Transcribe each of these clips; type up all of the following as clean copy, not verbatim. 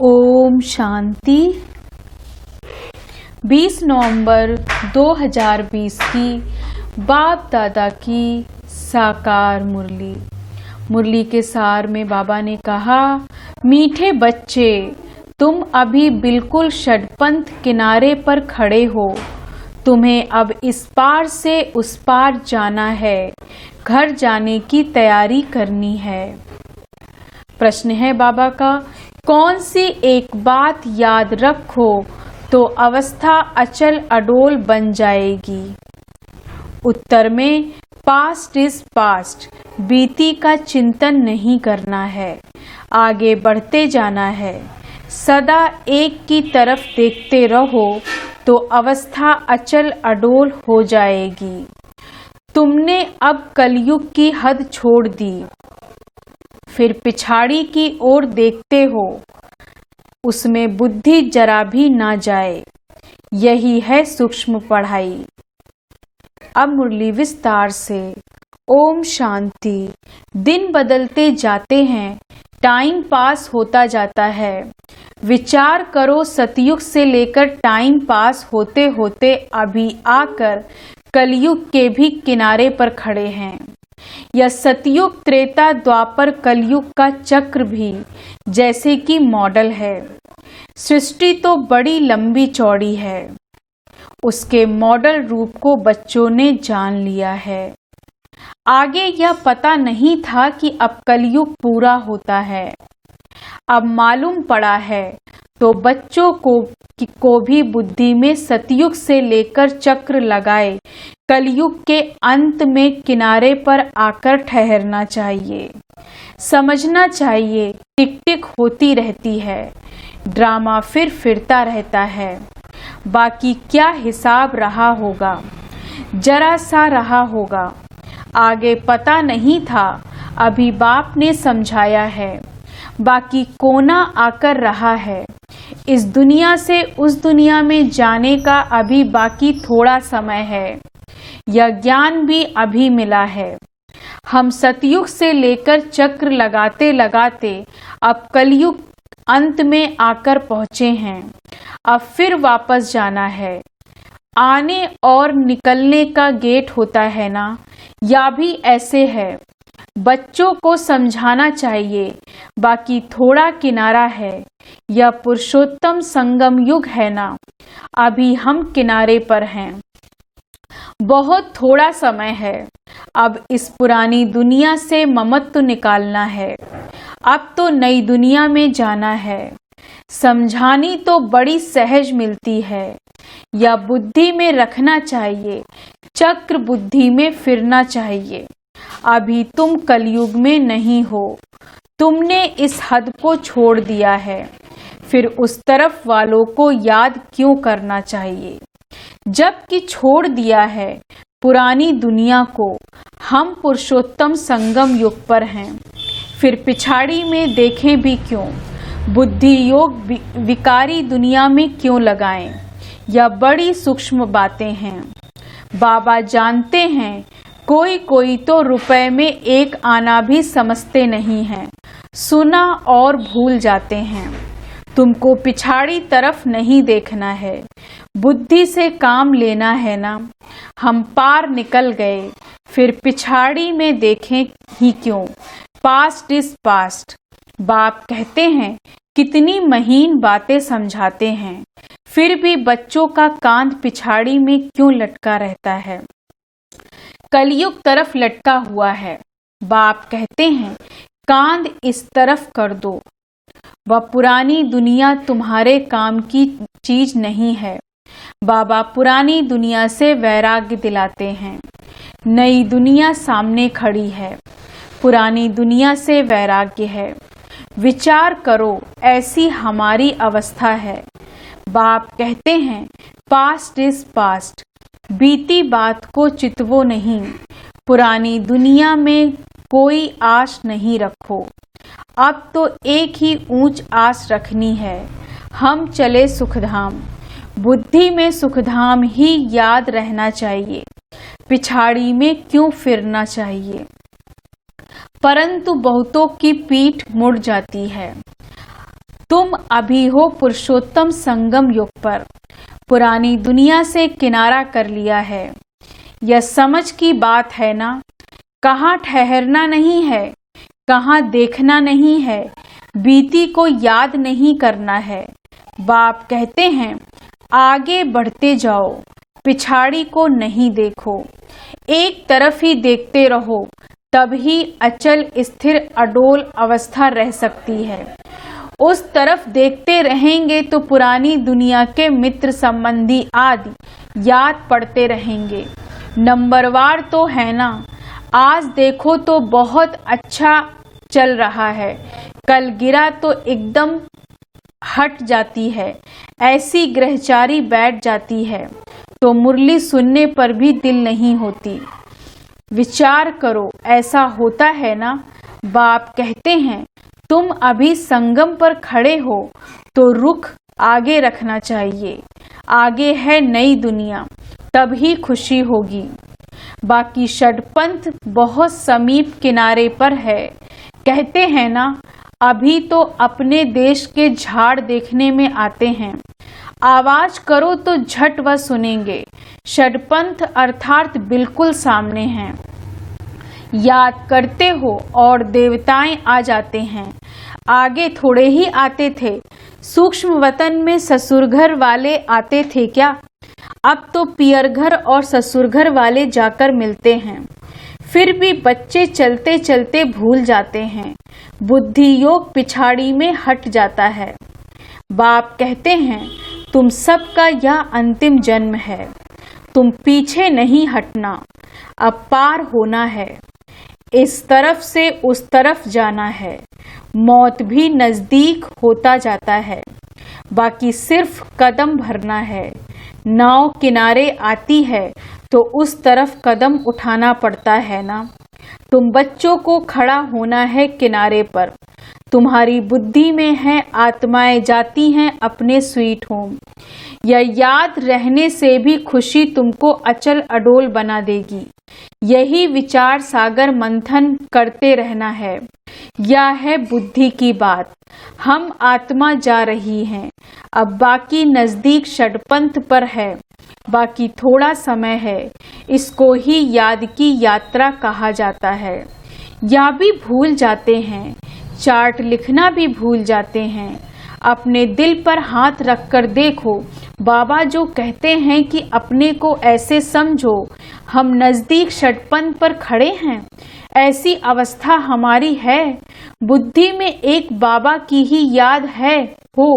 ओम शांति। 20 नवंबर 2020 की बाप दादा की साकार मुरली। मुरली के सार में बाबा ने कहा, मीठे बच्चे, तुम अभी बिल्कुल षडपंथ किनारे पर खड़े हो। तुम्हें अब इस पार से उस पार जाना है, घर जाने की तैयारी करनी है। प्रश्न है बाबा का, कौन सी एक बात याद रखो तो अवस्था अचल अडोल बन जाएगी। उत्तर में पास्ट इज पास्ट, बीती का चिंतन नहीं करना है, आगे बढ़ते जाना है। सदा एक की तरफ देखते रहो तो अवस्था अचल अडोल हो जाएगी। तुमने अब कलयुग की हद छोड़ दी, फिर पिछाड़ी की ओर देखते हो, उसमें बुद्धि जरा भी ना जाए। यही है सूक्ष्म पढ़ाई। अब मुरली विस्तार से। ओम शांति। दिन बदलते जाते हैं, टाइम पास होता जाता है। विचार करो, सतयुग से लेकर टाइम पास होते होते अभी आकर कलयुग के भी किनारे पर खड़े हैं। यह सतयुग, त्रेता, द्वापर, कलयुग का चक्र भी जैसे कि मॉडल है। सृष्टि तो बड़ी लंबी चौड़ी है, उसके मॉडल रूप को बच्चों ने जान लिया है। आगे यह पता नहीं था कि अब कलयुग पूरा होता है। अब मालूम पड़ा है तो बच्चों को भी बुद्धि में सतयुग से लेकर चक्र लगाए कलयुग के अंत में किनारे पर आकर ठहरना चाहिए। समझना चाहिए, टिक टिक होती रहती है, ड्रामा फिर फिरता रहता है। बाकी क्या हिसाब रहा होगा, जरा सा रहा होगा। आगे पता नहीं था, अभी बाप ने समझाया है। बाकी कोना आकर रहा है। इस दुनिया से उस दुनिया में जाने का अभी बाकी थोड़ा समय है। यह ज्ञान भी अभी मिला है। हम सतयुग से लेकर चक्र लगाते लगाते अब कलयुग अंत में आकर पहुँचे हैं। अब फिर वापस जाना है। आने और निकलने का गेट होता है ना, या भी ऐसे है। बच्चों को समझाना चाहिए, बाकी थोड़ा किनारा है। यह पुरुषोत्तम संगम युग है ना, अभी हम किनारे पर हैं। बहुत थोड़ा समय है। अब इस पुरानी दुनिया से ममत्व निकालना है। अब तो नई दुनिया में जाना है। समझानी तो बड़ी सहज मिलती है। यह बुद्धि में रखना चाहिए, चक्र बुद्धि में फिरना चाहिए। अभी तुम कलयुग में नहीं हो, तुमने इस हद को छोड़ दिया है। फिर उस तरफ वालों को याद क्यों करना चाहिए, जबकि छोड़ दिया है पुरानी दुनिया को। हम पुरुषोत्तम संगम युग पर हैं, फिर पिछाड़ी में देखें भी क्यों। बुद्धि योग विकारी दुनिया में क्यों लगाएं। यह बड़ी सूक्ष्म बातें हैं। बाबा जानते हैं, कोई कोई तो रुपए में एक आना भी समझते नहीं हैं। सुना और भूल जाते हैं। तुमको पिछाड़ी तरफ नहीं देखना है, बुद्धि से काम लेना है ना। हम पार निकल गए, फिर पिछाड़ी में देखें ही क्यों। Past is past. बाप कहते हैं, कितनी महीन बातें समझाते हैं, फिर भी बच्चों का कांध पिछाड़ी में क्यों लटका रहता है। कलयुग तरफ लटका हुआ है। बाप कहते हैं, कांध इस तरफ कर दो। वह पुरानी दुनिया तुम्हारे काम की चीज नहीं है। बाबा पुरानी दुनिया से वैराग्य दिलाते हैं। नई दुनिया सामने खड़ी है, पुरानी दुनिया से वैराग्य है। विचार करो, ऐसी हमारी अवस्था है। बाप कहते हैं, पास्ट इज पास्ट। बीती बात को चितवो नहीं। पुरानी दुनिया में कोई आस नहीं रखो। अब तो एक ही ऊंच आस रखनी है, हम चले सुखधाम। बुद्धि में सुखधाम ही याद रहना चाहिए, पिछाड़ी में क्यों फिरना चाहिए। परंतु बहुतों की पीठ मुड़ जाती है। तुम अभी हो पुरुषोत्तम संगम युग पर, पुरानी दुनिया से किनारा कर लिया है। यह समझ की बात है ना, कहाँ ठहरना नहीं है, कहाँ देखना नहीं है, बीती को याद नहीं करना है। बाप कहते हैं आगे बढ़ते जाओ, पिछाड़ी को नहीं देखो, एक तरफ ही देखते रहो, तभी अचल स्थिर अडोल अवस्था रह सकती है। उस तरफ देखते रहेंगे तो पुरानी दुनिया के मित्र संबंधी आदि याद पड़ते रहेंगे। नंबरवार तो है ना, आज देखो तो बहुत अच्छा चल रहा है, कल गिरा तो एकदम हट जाती है, ऐसी ग्रहचारी बैठ जाती है तो मुरली सुनने पर भी दिल नहीं होती। विचार करो, ऐसा होता है ना। बाप कहते हैं तुम अभी संगम पर खड़े हो तो रुख आगे रखना चाहिए, आगे है नई दुनिया, तभी खुशी होगी। बाकी षडपंथ बहुत समीप किनारे पर है। कहते हैं ना, अभी तो अपने देश के झाड़ देखने में आते हैं, आवाज करो तो झट व सुनेंगे। षडपंथ अर्थात बिल्कुल सामने हैं। याद करते हो और देवताएं आ जाते हैं। आगे थोड़े ही आते थे, सूक्ष्म वतन में ससुरघर वाले आते थे क्या? अब तो पियरघर और ससुरघर वाले जाकर मिलते हैं। फिर भी बच्चे चलते चलते भूल जाते हैं, बुद्धि योग पिछाड़ी में हट जाता है। बाप कहते हैं तुम सबका यह अंतिम जन्म है, तुम पीछे नहीं हटना, अब पार होना है, इस तरफ से उस तरफ जाना है। मौत भी नजदीक होता जाता है, बाकी सिर्फ कदम भरना है। नाव किनारे आती है तो उस तरफ कदम उठाना पड़ता है ना। तुम बच्चों को खड़ा होना है किनारे पर, तुम्हारी बुद्धि में है आत्माएं जाती हैं अपने स्वीट होम। यह याद रहने से भी खुशी तुमको अचल अडोल बना देगी। यही विचार सागर मंथन करते रहना है। यह है बुद्धि की बात। हम आत्मा जा रही हैं, अब बाकी नजदीक षडपंथ पर है, बाकी थोड़ा समय है। इसको ही याद की यात्रा कहा जाता है। या भी भूल जाते हैं, चार्ट लिखना भी भूल जाते हैं। अपने दिल पर हाथ रखकर देखो, बाबा जो कहते हैं कि अपने को ऐसे समझो हम नजदीक षडपंथ पर खड़े हैं, ऐसी अवस्था हमारी है। बुद्धि में एक बाबा की ही याद है हो।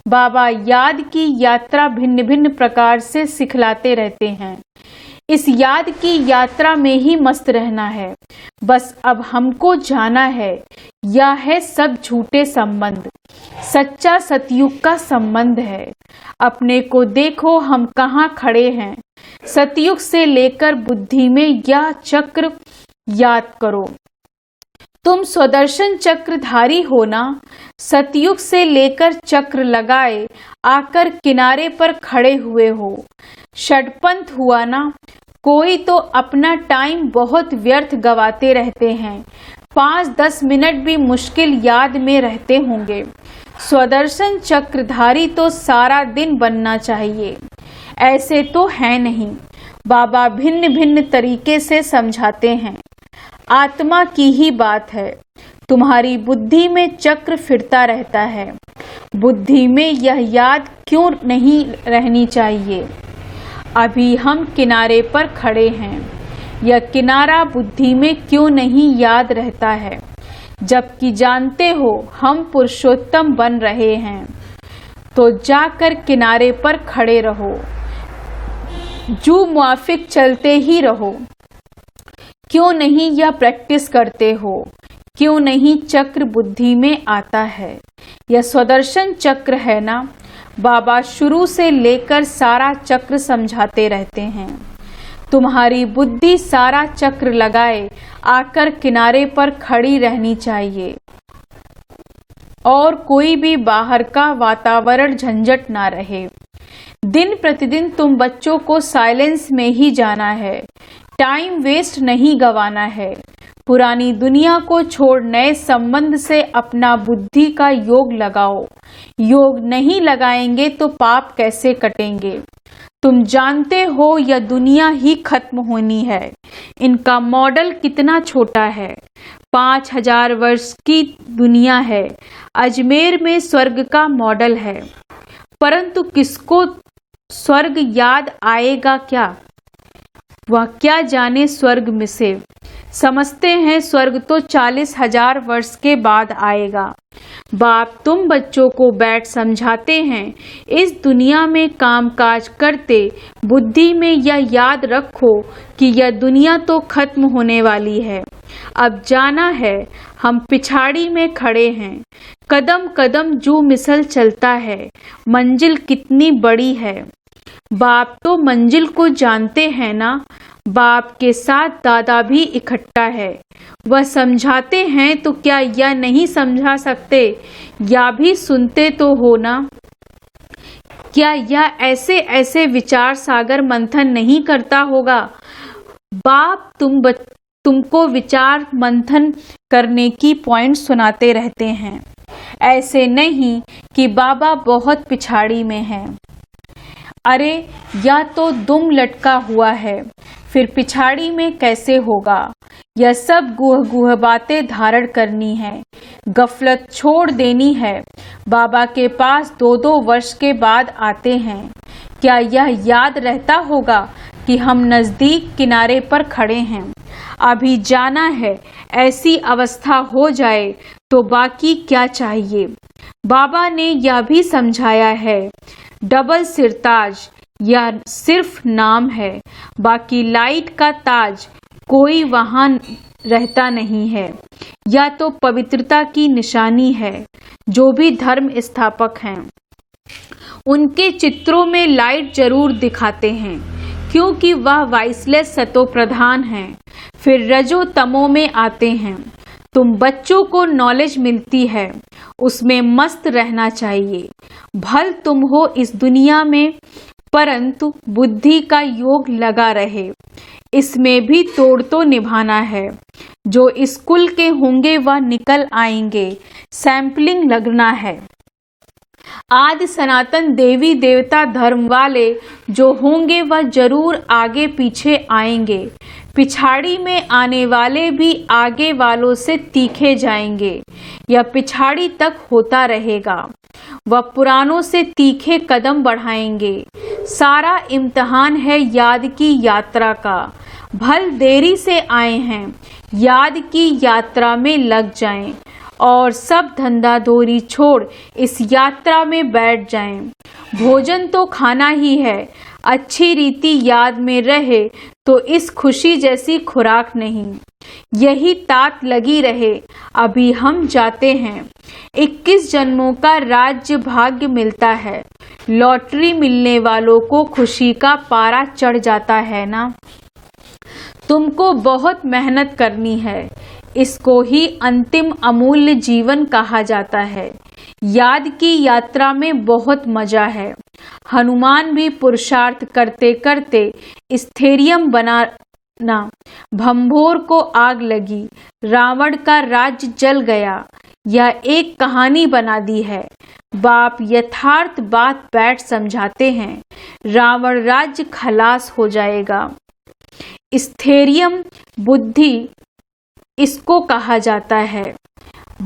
बाबा याद की यात्रा भिन्न भिन्न प्रकार से सिखलाते रहते हैं। इस याद की यात्रा में ही मस्त रहना है। बस अब हमको जाना है। यह है सब झूठे संबंध, सच्चा सतयुग का संबंध है। अपने को देखो हम कहाँ खड़े हैं। सतयुग से लेकर बुद्धि में यह चक्र याद करो। तुम स्वदर्शन चक्रधारी हो ना। सतयुग से लेकर चक्र लगाए आकर किनारे पर खड़े हुए हो। षडपंथ हुआ ना। कोई तो अपना टाइम बहुत व्यर्थ गवाते रहते हैं, 5-10 मिनट भी मुश्किल याद में रहते होंगे। स्वदर्शन चक्रधारी तो सारा दिन बनना चाहिए, ऐसे तो है नहीं। बाबा भिन्न भिन्न तरीके से समझाते हैं। आत्मा की ही बात है। तुम्हारी बुद्धि में चक्र फिरता रहता है। बुद्धि में यह याद क्यों नहीं रहनी चाहिए? अभी हम किनारे पर खड़े हैं, यह किनारा बुद्धि में क्यों नहीं याद रहता है? जबकि जानते हो हम पुरुषोत्तम बन रहे हैं, तो जाकर किनारे पर खड़े रहो, जो मुआफिक चलते ही रहो। क्यों नहीं यह प्रैक्टिस करते हो? क्यों नहीं चक्र बुद्धि में आता है? यह स्वदर्शन चक्र है ना। बाबा शुरू से लेकर सारा चक्र समझाते रहते हैं। तुम्हारी बुद्धि सारा चक्र लगाए आकर किनारे पर खड़ी रहनी चाहिए, और कोई भी बाहर का वातावरण झंझट ना रहे। दिन प्रतिदिन तुम बच्चों को साइलेंस में ही जाना है, टाइम वेस्ट नहीं गवाना है। पुरानी दुनिया को छोड़ नए संबंध से अपना बुद्धि का योग लगाओ। योग नहीं लगाएंगे तो पाप कैसे कटेंगे? तुम जानते हो यह दुनिया ही खत्म होनी है। इनका मॉडल कितना छोटा है। 5000 वर्ष की दुनिया है। अजमेर में स्वर्ग का मॉडल है, परंतु किसको स्वर्ग याद आएगा क्या? वह क्या जाने स्वर्ग में से। समझते हैं स्वर्ग तो 40,000 वर्ष के बाद आएगा। बाप तुम बच्चों को बैठ समझाते हैं, इस दुनिया में कामकाज करते बुद्धि में यह याद रखो कि यह दुनिया तो खत्म होने वाली है। अब जाना है, हम पिछाड़ी में खड़े हैं। कदम कदम जू मिसल चलता है, मंजिल कितनी बड़ी है। बाप तो मंजिल को जानते हैं ना। बाप के साथ दादा भी इकट्ठा है। वह समझाते हैं तो क्या यह नहीं समझा सकते? या भी सुनते तो हो ना। क्या यह ऐसे ऐसे विचार सागर मंथन नहीं करता होगा? बाप तुमको विचार मंथन करने की पॉइंट सुनाते रहते हैं। ऐसे नहीं कि बाबा बहुत पिछाड़ी में हैं। अरे या तो दुम लटका हुआ है, फिर पिछाड़ी में कैसे होगा? यह सब गुह गुह बातें धारण करनी है, गफलत छोड़ देनी है। बाबा के पास 2-2 वर्ष के बाद आते हैं। क्या यह याद रहता होगा कि हम नज़दीक किनारे पर खड़े हैं? अभी जाना है, ऐसी अवस्था हो जाए तो बाकी क्या चाहिए? बाबा ने यह भी समझाया है, डबल सिरताज यह सिर्फ नाम है, बाकी लाइट का ताज कोई वहां रहता नहीं है। यह तो पवित्रता की निशानी है। जो भी धर्म स्थापक हैं उनके चित्रों में लाइट जरूर दिखाते हैं, क्योंकि वह वाइसलेस सतो प्रधान हैं। फिर रजो तमो में आते हैं। तुम बच्चों को नॉलेज मिलती है, उसमें मस्त रहना चाहिए। भल तुम हो इस दुनिया में, परंतु बुद्धि का योग लगा रहे। इसमें भी तोड़ तो निभाना है। जो स्कूल के होंगे वह निकल आएंगे। सैंपलिंग लगना है। आदि सनातन देवी देवता धर्म वाले जो होंगे वह जरूर आगे पीछे आएंगे। पिछाड़ी में आने वाले भी आगे वालों से तीखे जाएंगे। यह पिछाड़ी तक होता रहेगा। वह पुरानों से तीखे कदम बढ़ाएंगे। सारा इम्तिहान है याद की यात्रा का। भल देरी से आए हैं, याद की यात्रा में लग जाएं और सब धंधा दोरी छोड़ इस यात्रा में बैठ जाएं। भोजन तो खाना ही है। अच्छी रीति याद में रहे तो इस खुशी जैसी खुराक नहीं। यही तात लगी रहे। अभी हम जाते हैं। 21 जन्मों का राज्य भाग्य मिलता है। लॉटरी मिलने वालों को खुशी का पारा चढ़ जाता है ना। तुमको बहुत मेहनत करनी है। इसको ही अंतिम अमूल्य जीवन कहा जाता है। याद की यात्रा में बहुत मजा है। हनुमान भी पुरुषार्थ करते करते स्थैर्यम बनाना। भंभोर को आग लगी, रावण का राज्य जल गया। यह एक कहानी बना दी है। बाप यथार्थ बात बैठ समझाते हैं। रावण राज्य खलास हो जाएगा। स्थैर्यम बुद्धि इसको कहा जाता है।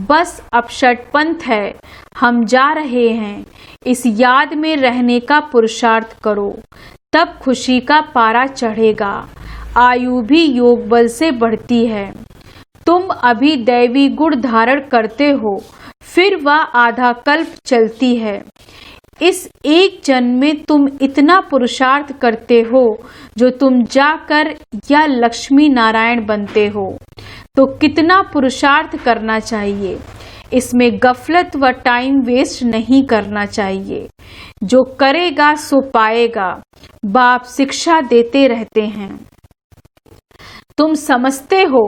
बस अब षटपंथ है। हम जा रहे हैं। इस याद में रहने का पुरुषार्थ करो, तब खुशी का पारा चढ़ेगा। आयु भी योग बल से बढ़ती है। तुम अभी दैवी गुण धारण करते हो, फिर वह आधा कल्प चलती है। इस एक जन्म में तुम इतना पुरुषार्थ करते हो जो तुम जाकर या लक्ष्मी नारायण बनते हो, तो कितना पुरुषार्थ करना चाहिए। इसमें गफलत व टाइम वेस्ट नहीं करना चाहिए। जो करेगा सो पाएगा। बाप शिक्षा देते रहते हैं। तुम समझते हो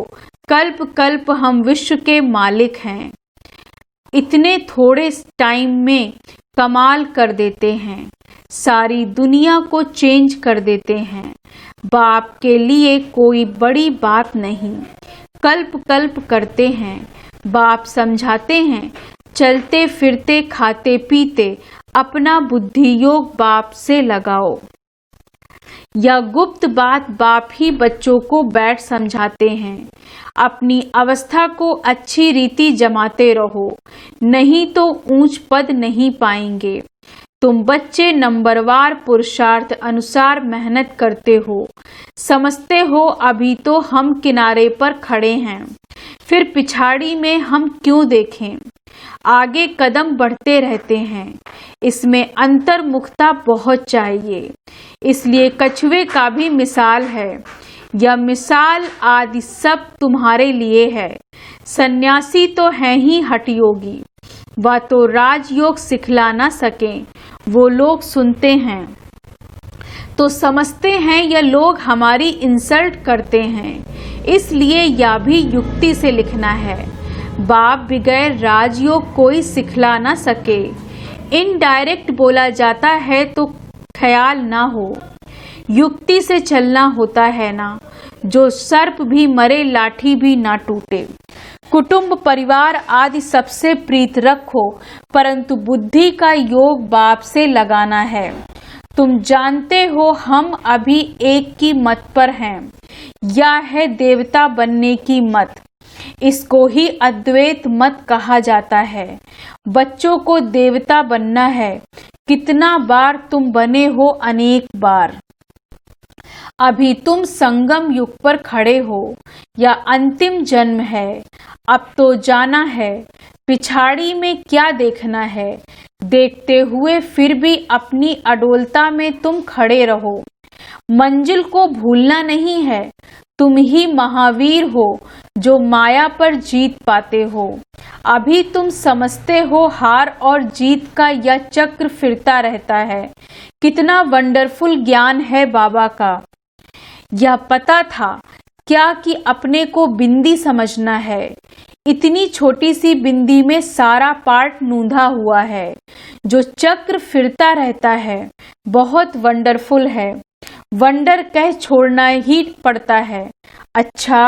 कल्प कल्प हम विश्व के मालिक हैं। इतने थोड़े टाइम में कमाल कर देते हैं। सारी दुनिया को चेंज कर देते हैं। बाप के लिए कोई बड़ी बात नहीं। कल्प कल्प करते हैं। बाप समझाते हैं, चलते फिरते खाते पीते अपना बुद्धि योग बाप से लगाओ। यह गुप्त बात बाप ही बच्चों को बैठ समझाते हैं। अपनी अवस्था को अच्छी रीति जमाते रहो, नहीं तो ऊंच पद नहीं पाएंगे। तुम बच्चे नंबरवार पुरुषार्थ अनुसार मेहनत करते हो, समझते हो अभी तो हम किनारे पर खड़े हैं, फिर पिछाड़ी में हम क्यों देखें। आगे कदम बढ़ते रहते हैं, इसमें अंतर्मुखता बहुत चाहिए। इसलिए कछुए का भी मिसाल है। यह मिसाल आदि सब तुम्हारे लिए है। सन्यासी तो हैं ही हठयोगी, वह तो राजयोग सिखला ना सके। वो लोग सुनते हैं तो समझते हैं यह लोग हमारी इंसल्ट करते हैं, इसलिए यह भी युक्ति से लिखना है। बाप बगैर राजयोग कोई सिखला ना सके। इनडायरेक्ट बोला जाता है तो ख्याल ना हो, युक्ति से चलना होता है ना। जो सर्प भी मरे लाठी भी ना टूटे। कुटुंब परिवार आदि सबसे प्रीत रखो, परंतु बुद्धि का योग बाप से लगाना है। तुम जानते हो हम अभी एक की मत पर हैं, यह है देवता बनने की मत। इसको ही अद्वैत मत कहा जाता है। बच्चों को देवता बनना है। कितना बार तुम बने हो, अनेक बार। अभी तुम संगम युग पर खड़े हो, या अंतिम जन्म है। अब तो जाना है, पिछाड़ी में क्या देखना है। देखते हुए फिर भी अपनी अडोलता में तुम खड़े रहो। मंजिल को भूलना नहीं है। तुम ही महावीर हो जो माया पर जीत पाते हो। अभी तुम समझते हो हार और जीत का यह चक्र फिरता रहता है। कितना वंडरफुल ज्ञान है बाबा का। यह पता था क्या कि अपने को बिंदी समझना है। इतनी छोटी सी बिंदी में सारा पार्ट नूंधा हुआ है। जो चक्र फिरता रहता है बहुत वंडरफुल है। वंडर कह छोड़ना ही पड़ता है। अच्छा,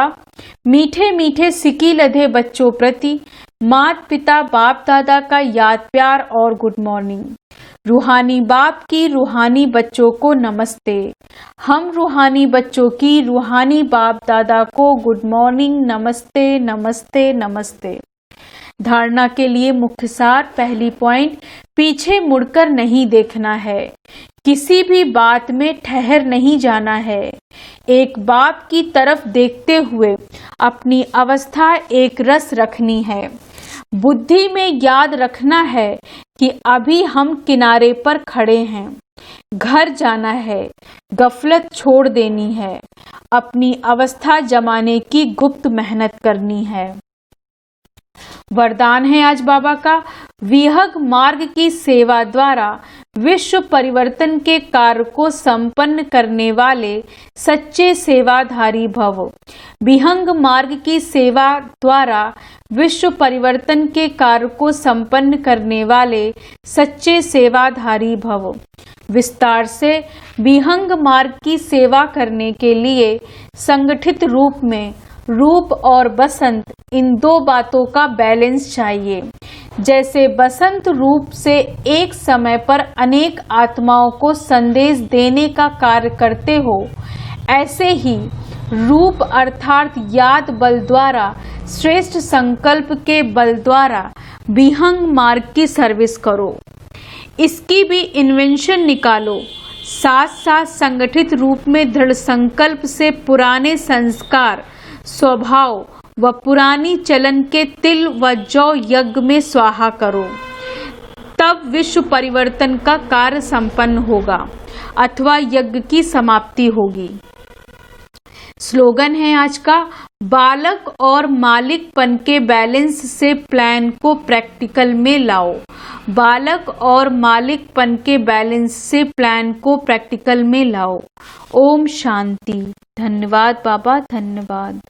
मीठे मीठे सिकी लधे बच्चों प्रति माता पिता बाप दादा का याद प्यार और गुड मॉर्निंग। रूहानी बाप की रूहानी बच्चों को नमस्ते। हम रूहानी बच्चों की रूहानी बाप दादा को गुड मॉर्निंग, नमस्ते नमस्ते नमस्ते। धारणा के लिए मुख्य सार। पहली पॉइंट, पीछे मुड़कर नहीं देखना है। किसी भी बात में ठहर नहीं जाना है। एक बाप की तरफ देखते हुए अपनी अवस्था एक रस रखनी है। बुद्धि में याद रखना है कि अभी हम किनारे पर खड़े हैं। घर जाना है, गफलत छोड़ देनी है। अपनी अवस्था जमाने की गुप्त मेहनत करनी है। वरदान है आज बाबा का, विहग मार्ग की सेवा द्वारा विश्व परिवर्तन के कार्य को संपन्न करने वाले सच्चे सेवाधारी भव। विहंग मार्ग की सेवा द्वारा विश्व परिवर्तन के कार्य को संपन्न करने वाले सच्चे सेवाधारी भव। विस्तार से, विहंग मार्ग की सेवा करने के लिए संगठित रूप में रूप और बसंत, इन दो बातों का बैलेंस चाहिए। जैसे बसंत रूप से एक समय पर अनेक आत्माओं को संदेश देने का कार्य करते हो, ऐसे ही रूप अर्थात याद बल द्वारा, श्रेष्ठ संकल्प के बल द्वारा विहंग मार्ग की सर्विस करो। इसकी भी इन्वेंशन निकालो। साथ साथ संगठित रूप में दृढ़ संकल्प से पुराने संस्कार, स्वभाव व पुरानी चलन के तिल व जौ यज्ञ में स्वाहा करो। तब विश्व परिवर्तन का कार्य संपन्न होगा अथवा यज्ञ की समाप्ति होगी। स्लोगन है आज का, बालक और मालिकपन के बैलेंस से प्लान को प्रैक्टिकल में लाओ। बालक और मालिकपन के बैलेंस से प्लान को प्रैक्टिकल में लाओ। ओम शांति। धन्यवाद बाबा, धन्यवाद।